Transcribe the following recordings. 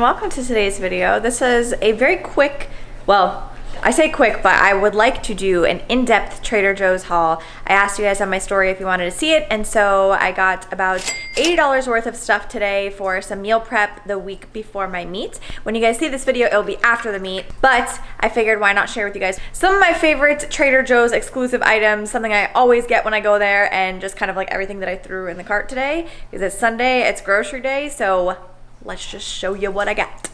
and welcome to today's video. This is a very quick, well, I say quick, but I would like to do an in-depth Trader Joe's haul. I asked you guys on my story if you wanted to see it, and so I got about $80 worth of stuff today for some meal prep the week before my meet. When you guys see this video, it'll be after the meet, but I figured why not share with you guys some of my favorite Trader Joe's exclusive items, something I always get when I go there, and just kind of like everything that I threw in the cart today. Because it's Sunday, it's grocery day, so let's just show you what I got.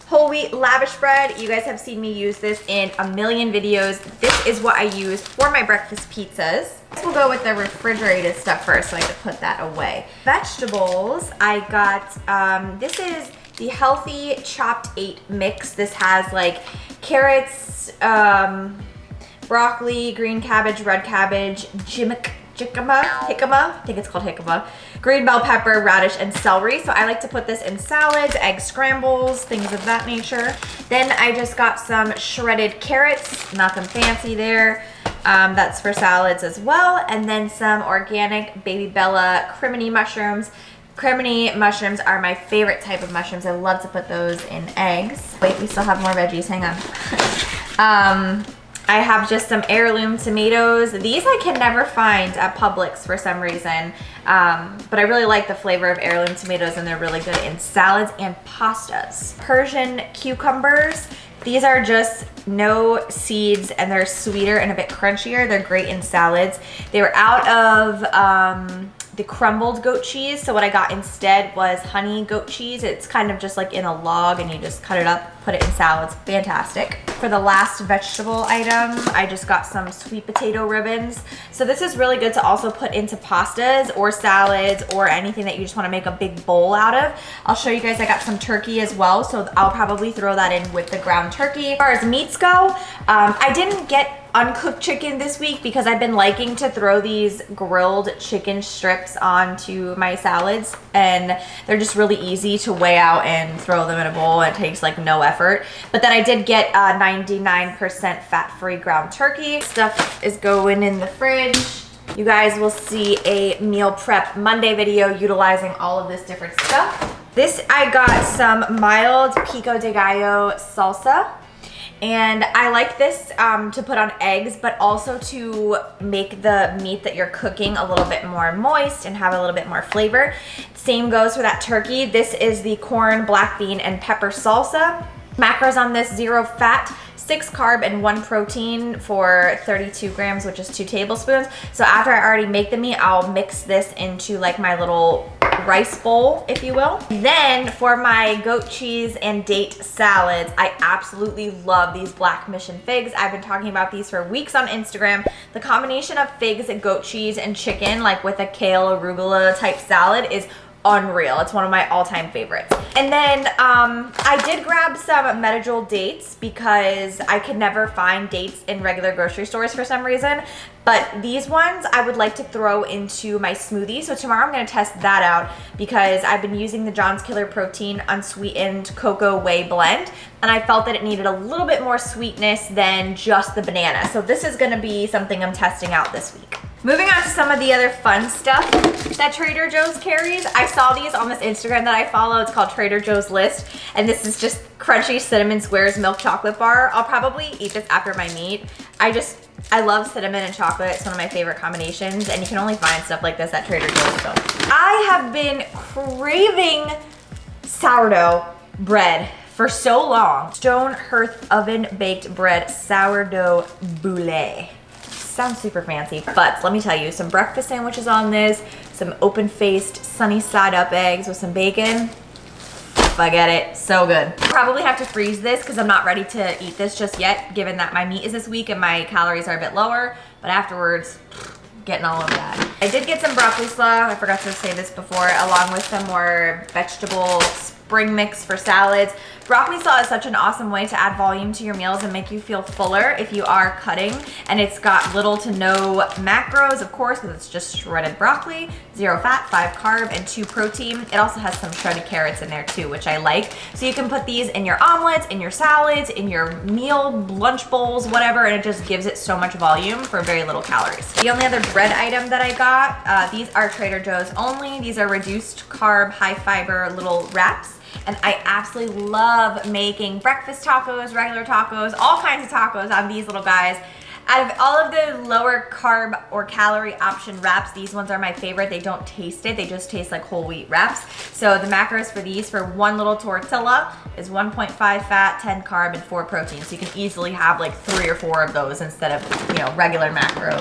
Whole wheat lavish bread. You guys have seen me use this in a million videos. This is what I use for my breakfast pizzas. We'll go with the refrigerated stuff first so I can put that away. Vegetables, I got, this is the Healthy Chopped 8 mix. This has like carrots, broccoli, green cabbage, red cabbage, jicama, I think it's called jicama, green bell pepper, radish, and celery. So I like to put this in salads, egg scrambles, things of that nature. Then I just got some shredded carrots, nothing fancy there. That's for salads as well. And then some organic Baby Bella crimini mushrooms. Crimini mushrooms are my favorite type of mushrooms. I love to put those in eggs. Wait, we still have more veggies, hang on. I have just some heirloom tomatoes. These I can never find at Publix for some reason, but I really like the flavor of heirloom tomatoes and they're really good in salads and pastas. Persian cucumbers. These are just no seeds and they're sweeter and a bit crunchier. They're great in salads. They were out of the crumbled goat cheese, so what I got instead was honey goat cheese. It's kind of just like in a log and you just cut it up, put it in salads. Fantastic. For the last vegetable item, I just got some sweet potato ribbons. So this is really good to also put into pastas or salads or anything that you just want to make a big bowl out of. I'll show you guys, I got some turkey as well, so I'll probably throw that in with the ground turkey. As far as meats go, I didn't get uncooked chicken this week because I've been liking to throw these grilled chicken strips onto my salads, and they're just really easy to weigh out and throw them in a bowl. It takes like no effort. But then I did get 99% fat-free ground turkey. Stuff is going in the fridge. You guys will see a meal prep Monday video utilizing all of this different stuff. This, I got some mild pico de gallo salsa. And I like this to put on eggs, but also to make the meat that you're cooking a little bit more moist and have a little bit more flavor. Same goes for that turkey. This is the corn, black bean, and pepper salsa. Macros on this: 0 fat, 6 carb, and 1 protein for 32 grams, which is 2 tablespoons. So after I already make the meat, I'll mix this into like my little rice bowl, if you will. Then for my goat cheese and date salads, I absolutely love these black mission figs. I've been talking about these for weeks on Instagram. The combination of figs and goat cheese and chicken, like with a kale arugula type salad, is unreal. It's one of my all-time favorites. And then I did grab some Medjool dates because I could never find dates in regular grocery stores for some reason. But these ones I would like to throw into my smoothie. So tomorrow I'm going to test that out because I've been using the John's Killer Protein unsweetened cocoa whey blend, and I felt that it needed a little bit more sweetness than just the banana. So this is going to be something I'm testing out this week. Moving on to some of the other fun stuff that Trader Joe's carries. I saw these on this Instagram that I follow. It's called Trader Joe's List. And this is just crunchy cinnamon squares milk chocolate bar. I'll probably eat this after my meet. I love cinnamon and chocolate. It's one of my favorite combinations. And you can only find stuff like this at Trader Joe's. So I have been craving sourdough bread for so long. Stone Hearth Oven Baked Bread Sourdough Boulé. Sounds super fancy, but let me tell you, some breakfast sandwiches on this, some open-faced sunny side up eggs with some bacon. Forget it, so good. Probably have to freeze this because I'm not ready to eat this just yet, given that my meat is this week and my calories are a bit lower, but afterwards, getting all of that. I did get some broccoli slaw, I forgot to say this before, along with some more vegetable spring mix for salads. Broccoli slaw is such an awesome way to add volume to your meals and make you feel fuller if you are cutting. And it's got little to no macros, of course, because it's just shredded broccoli, 0 fat, 5 carb, and 2 protein. It also has some shredded carrots in there too, which I like. So you can put these in your omelets, in your salads, in your meal, lunch bowls, whatever, and it just gives it so much volume for very little calories. The only other bread item that I got, these are Trader Joe's only. These are reduced carb, high fiber little wraps. And I absolutely love making breakfast tacos, regular tacos, all kinds of tacos on these little guys. Out of all of the lower carb or calorie option wraps, these ones are my favorite. They don't taste it, they just taste like whole wheat wraps. So the macros for these, for one little tortilla, is 1.5 fat, 10 carb, and 4 protein. So you can easily have like 3 or 4 of those instead of, you know, regular macro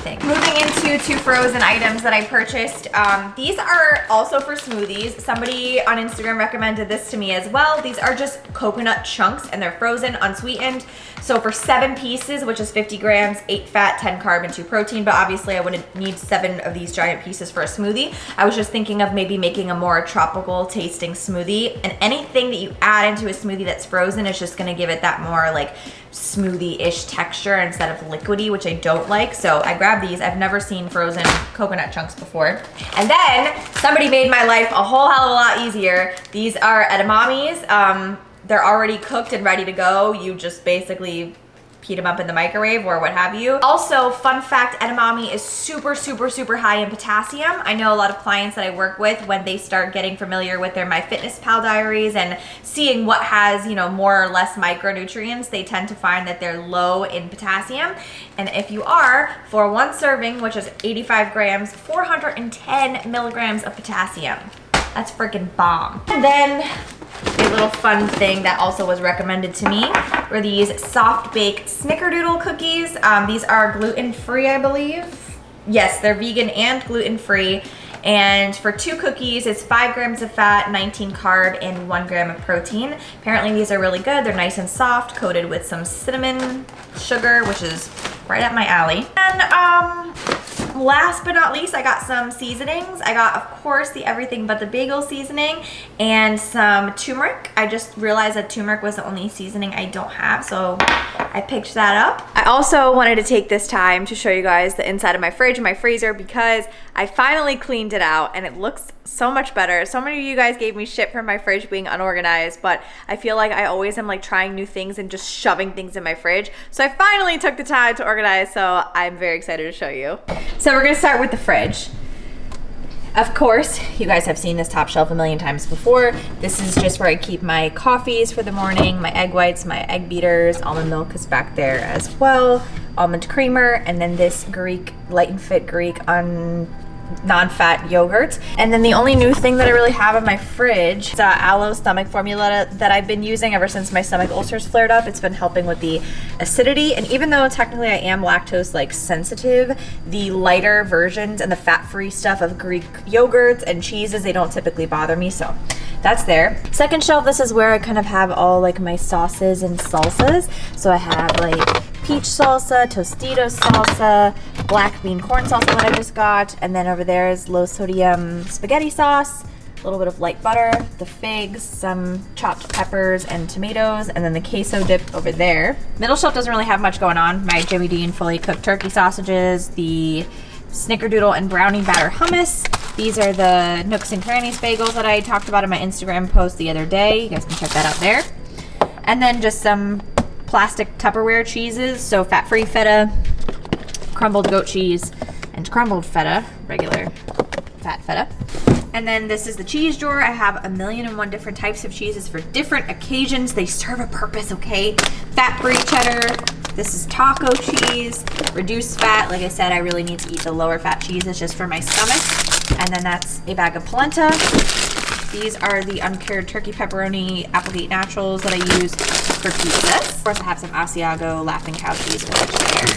thing. Moving into 2 frozen items that I purchased. These are also for smoothies. Somebody on Instagram recommended this to me as well. These are just coconut chunks and they're frozen, unsweetened. So for 7 pieces, which is 50 grams, 8 fat, 10 carb, and 2 protein, but obviously I wouldn't need 7 of these giant pieces for a smoothie. I was just thinking of maybe making a more tropical tasting smoothie, and anything that you add into a smoothie that's frozen is just gonna give it that more like smoothie-ish texture instead of liquidy, which I don't like. So I grabbed these. I've never seen frozen coconut chunks before. And then somebody made my life a whole hell of a lot easier. These are edamames. They're already cooked and ready to go. You just basically heat them up in the microwave or what have you. Also, fun fact, edamame is super, super, super high in potassium. I know a lot of clients that I work with, when they start getting familiar with their MyFitnessPal diaries and seeing what has, you know, more or less micronutrients, they tend to find that they're low in potassium. And if you are, for 1 serving, which is 85 grams, 410 milligrams of potassium. That's freaking bomb. And then a little fun thing that also was recommended to me were these soft bake snickerdoodle cookies. These are gluten-free, I believe. Yes, they're vegan and gluten-free. And for 2 cookies, it's 5 grams of fat, 19 carb, and 1 gram of protein. Apparently these are really good. They're nice and soft, coated with some cinnamon sugar, which is right up my alley. And last but not least, I got some seasonings. I got, of course, the Everything But the Bagel seasoning and some turmeric. I just realized that turmeric was the only seasoning I don't have, so I picked that up. I also wanted to take this time to show you guys the inside of my fridge and my freezer because I finally cleaned it out and it looks so much better. So many of you guys gave me shit for my fridge being unorganized, but I feel like I always am like trying new things and just shoving things in my fridge. So I finally took the time to organize, so I'm very excited to show you. So we're gonna start with the fridge. Of course, you guys have seen this top shelf a million times before. This is just where I keep my coffees for the morning, my egg whites, my egg beaters, almond milk is back there as well, almond creamer, and then this Greek, Light and Fit Greek non-fat yogurt. And then the only new thing that I really have in my fridge is aloe stomach formula that I've been using ever since my stomach ulcers flared up. It's been helping with the acidity, and even though technically I am lactose like sensitive, the lighter versions and the fat-free stuff of Greek yogurts and cheeses, they don't typically bother me, so that's there. Second shelf, this is where I kind of have all like my sauces and salsas. So I have like peach salsa, Tostitos salsa, black bean corn salsa that I just got, and then over there is low sodium spaghetti sauce, a little bit of light butter, the figs, some chopped peppers and tomatoes, and then the queso dip over there. Middle shelf doesn't really have much going on. My Jimmy Dean fully cooked turkey sausages, the snickerdoodle and brownie batter hummus. These are the Nooks and Crannies bagels that I talked about in my Instagram post the other day. You guys can check that out there. And then just some plastic Tupperware cheeses, so fat-free feta, crumbled goat cheese, and crumbled feta, regular fat feta. And then this is the cheese drawer. I have 1,000,001 different types of cheeses for different occasions. They serve a purpose, okay? Fat-free cheddar. This is taco cheese, reduced fat. Like I said, I really need to eat the lower fat cheeses just for my stomach. And then that's a bag of polenta. These are the uncured turkey pepperoni Applegate Naturals that I use for pizzas. Of course, I have some Asiago Laughing Cow cheese for there.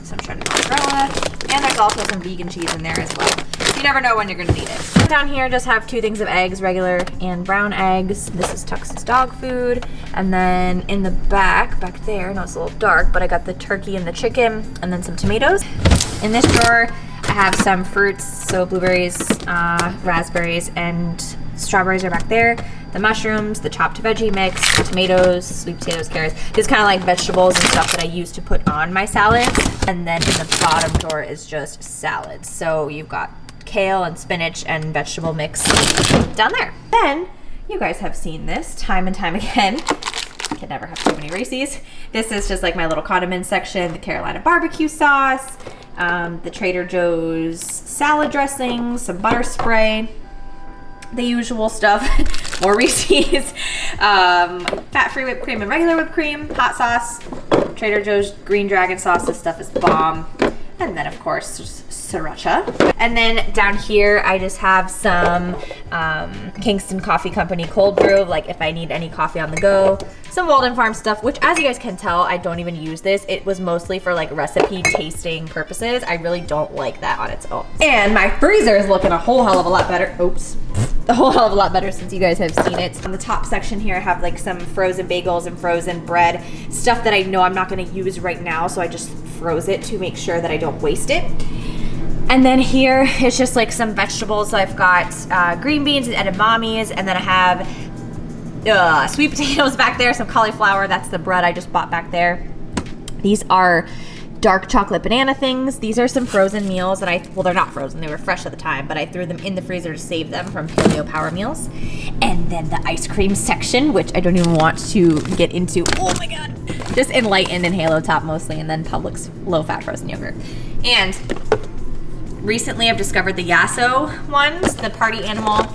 Some shredded mozzarella. And there's also some vegan cheese in there as well. You never know when you're gonna need it. Down here, just have 2 things of eggs, regular and brown eggs. This is Tux's dog food. And then in the back there, I know it's a little dark, but I got the turkey and the chicken, and then some tomatoes. In this drawer, I have some fruits, so blueberries, raspberries, and strawberries are back there. the mushrooms, the chopped veggie mix, tomatoes, sweet potatoes, carrots, just kind of like vegetables and stuff that I use to put on my salads. And then in the bottom drawer is just salads. So you've got kale and spinach and vegetable mix down there. Then you guys have seen this time and time again. Can never have too many Reese's. This is just like my little condiment section, the Carolina barbecue sauce, the Trader Joe's salad dressing, some butter spray, the usual stuff, more Reese's, fat-free whipped cream and regular whipped cream, hot sauce, Trader Joe's green dragon sauce. This stuff is bomb. And then of course just sriracha. And then down here I just have some Kingston Coffee Company cold brew, like if I need any coffee on the go. Some Walden Farm stuff, which as you guys can tell, I don't even use this. It was mostly for like recipe tasting purposes. I really don't like that on its own. And my freezer is looking a whole hell of a lot better. Oops. A whole hell of a lot better since you guys have seen it. On the top section here I have like some frozen bagels and frozen bread, stuff that I know I'm not gonna use right now, so I just froze it to make sure that I don't waste it. And then here it's just like some vegetables. So I've got green beans and edamames, and then I have sweet potatoes back there, some cauliflower. That's the bread I just bought back there. These are dark chocolate banana things. These are some frozen meals that well, they're not frozen, they were fresh at the time, but I threw them in the freezer to save them from Paleo Power Meals. And then the ice cream section, which I don't even want to get into. Oh my God. Just Enlightened and Halo Top mostly, and then Publix low-fat frozen yogurt. And recently I've discovered the Yasso ones, the Party Animal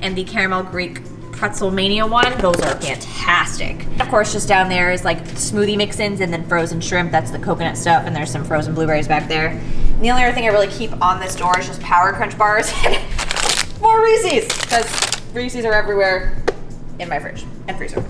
and the Caramel Greek Pretzel Mania one. Those are fantastic. Of course, just down there is like smoothie mix-ins and then frozen shrimp. That's the coconut stuff, and there's some frozen blueberries back there. And the only other thing I really keep on this door is just Power Crunch bars and more Reese's, because Reese's are everywhere in my fridge and freezer.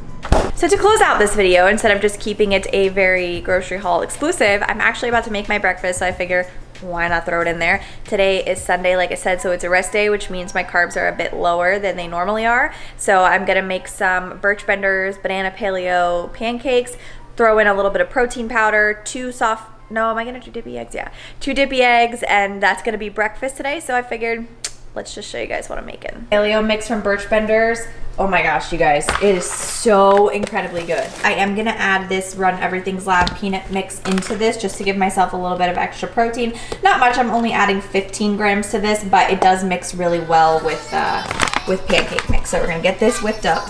So to close out this video, instead of just keeping it a very grocery haul exclusive, I'm actually about to make my breakfast, so I figure why not throw it in there. Today is Sunday, like I said, so it's a rest day, which means my carbs are a bit lower than they normally are. So I'm gonna make some Birch Benders banana paleo pancakes, throw in a little bit of protein powder, two dippy eggs? Yeah, 2 dippy eggs, and that's gonna be breakfast today. So I figured, let's just show you guys what I'm making. Paleo mix from Birch Benders. Oh my gosh, you guys, it is so incredibly good. I am gonna add this Run Everything's Lab peanut mix into this just to give myself a little bit of extra protein. Not much, I'm only adding 15 grams to this, but it does mix really well with pancake mix. So we're gonna get this whipped up.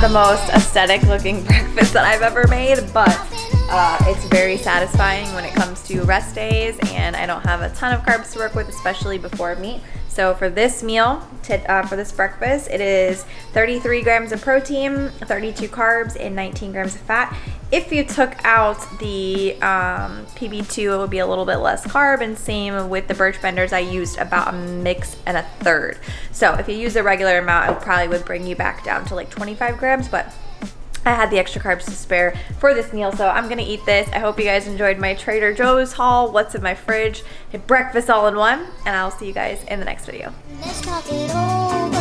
The most aesthetic looking breakfast that I've ever made, but it's very satisfying when it comes to rest days, and I don't have a ton of carbs to work with, especially before meat. So for this meal, for this breakfast, it is 33 grams of protein, 32 carbs, and 19 grams of fat. If you took out the PB2, it would be a little bit less carb, and same with the Birch Benders. I used about a mix and a third. So if you use a regular amount, it probably would bring you back down to like 25 grams, but I had the extra carbs to spare for this meal, so I'm gonna eat this. I hope you guys enjoyed my Trader Joe's haul, what's in my fridge, breakfast all in one, and I'll see you guys in the next video. Let's talk it over.